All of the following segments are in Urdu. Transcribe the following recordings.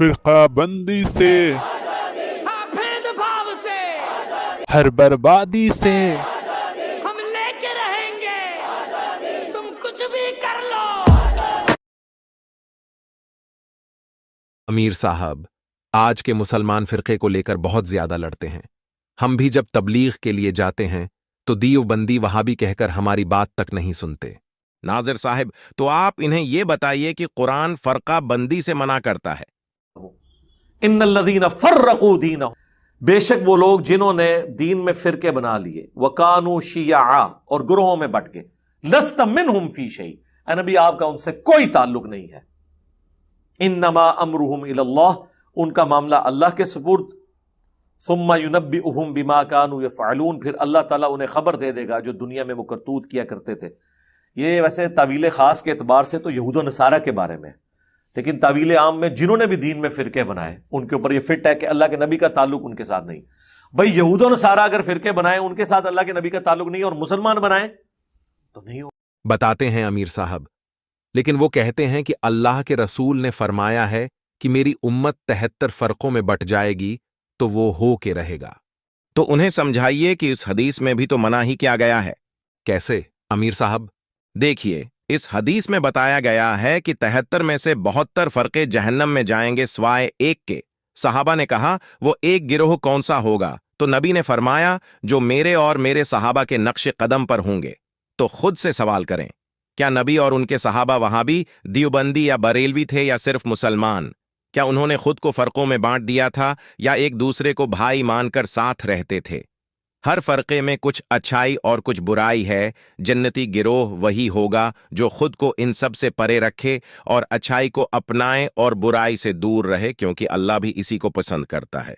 فرقہ بندی سے، بھید بھاو سے ہر بربادی سے، ہم لے کے رہیں گے، تم کچھ بھی کر لو۔ امیر صاحب آج کے مسلمان فرقے کو لے کر بہت زیادہ لڑتے ہیں۔ ہم بھی جب تبلیغ کے لیے جاتے ہیں تو دیوبندی وہابی کہہ کر ہماری بات تک نہیں سنتے۔ ناظر صاحب تو آپ انہیں یہ بتائیے کہ قرآن فرقہ بندی سے منع کرتا ہے۔ ان الذین فرقوا دینہم، بے شک وہ لوگ جنہوں نے دین میں فرقے بنا لیے، وکانوا شیعا، اور گروہوں میں بٹ گئے، لست منہم فی شیء، اے نبی آپ کا ان سے کوئی تعلق نہیں ہے۔ انما امرہم الی اللہ، ان کا معاملہ اللہ کے سپرد، ثم ینبئہم بما کانوا یفعلون، پھر اللہ تعالیٰ انہیں خبر دے دے گا جو دنیا میں وہ کرتوت کیا کرتے تھے۔ یہ ویسے تعویل خاص کے اعتبار سے تو یہود و نصارہ کے بارے میں، لیکن تعویل عام میں جنہوں نے بھی دین میں فرقے بنائے ان کے اوپر یہ فٹ ہے کہ اللہ کے نبی کا تعلق ان کے ساتھ نہیں۔ بھئی یہود و نصارہ اگر فرقے بنائے ان کے ساتھ اللہ کے نبی کا تعلق نہیں اور مسلمان بنائے تو نہیں ہو۔ بتاتے ہیں امیر صاحب، لیکن وہ کہتے ہیں کہ اللہ کے رسول نے فرمایا ہے کہ میری امت 73 فرقوں میں بٹ جائے گی تو وہ ہو کے رہے گا۔ تو انہیں سمجھائیے کہ اس حدیث میں بھی تو منع ہی کیا گیا ہے۔ کیسے امیر صاحب؟ دیکھیے اس حدیث میں بتایا گیا ہے کہ 73 میں سے 72 فرقے جہنم میں جائیں گے سوائے ایک کے۔ صحابہ نے کہا وہ ایک گروہ کون سا ہوگا؟ تو نبی نے فرمایا جو میرے اور میرے صحابہ کے نقش قدم پر ہوں گے۔ تو خود سے سوال کریں، کیا نبی اور ان کے صحابہ وہابی، دیوبندی یا بریلوی تھے یا صرف مسلمان؟ کیا انہوں نے خود کو فرقوں میں بانٹ دیا تھا یا ایک دوسرے کو بھائی مان کر ساتھ رہتے تھے؟ ہر فرقے میں کچھ اچھائی اور کچھ برائی ہے۔ جنتی گروہ وہی ہوگا جو خود کو ان سب سے پرے رکھے اور اچھائی کو اپنائے اور برائی سے دور رہے، کیونکہ اللہ بھی اسی کو پسند کرتا ہے۔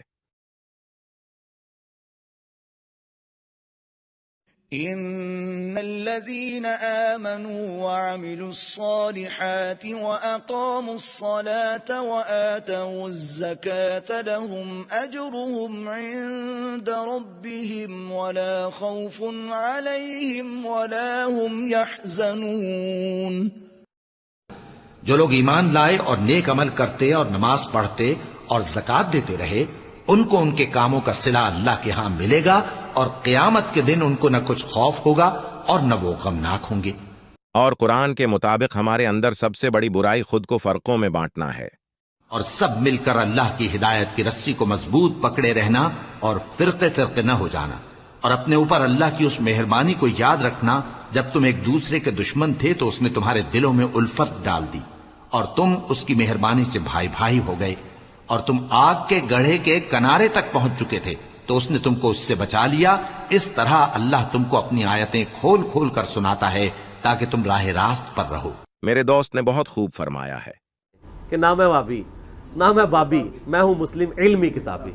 ان الذين آمنوا وعملوا الصالحات واقاموا الصلاة وآتوا الزكاة لهم اجرهم عند ربهم ولا خوف عليهم ولا هم يحزنون۔ جو لوگ ایمان لائے اور نیک عمل کرتے اور نماز پڑھتے اور زکوٰۃ دیتے رہے، ان کو ان کے کاموں کا صلہ اللہ کے ہاں ملے گا، اور قیامت کے دن ان کو نہ کچھ خوف ہوگا اور نہ وہ غمناک ہوں گے۔ اور قرآن کے مطابق ہمارے اندر سب سے بڑی برائی خود کو فرقوں میں بانٹنا ہے، اور سب مل کر اللہ کی ہدایت کی رسی کو مضبوط پکڑے رہنا اور فرقے فرقے نہ ہو جانا، اور اپنے اوپر اللہ کی اس مہربانی کو یاد رکھنا جب تم ایک دوسرے کے دشمن تھے تو اس نے تمہارے دلوں میں الفت ڈال دی اور تم اس کی مہربانی سے بھائی بھائی ہو گئے، اور تم آگ کے گڑھے کے کنارے تک پہنچ چکے تھے تو اس نے تم کو اس سے بچا لیا۔ اس طرح اللہ تم کو اپنی آیتیں کھول کھول کر سناتا ہے تاکہ تم راہ راست پر رہو۔ میرے دوست نے بہت خوب فرمایا ہے کہ نہ میں وابی نہ میں بابی، میں ہوں مسلم علمی کتابی۔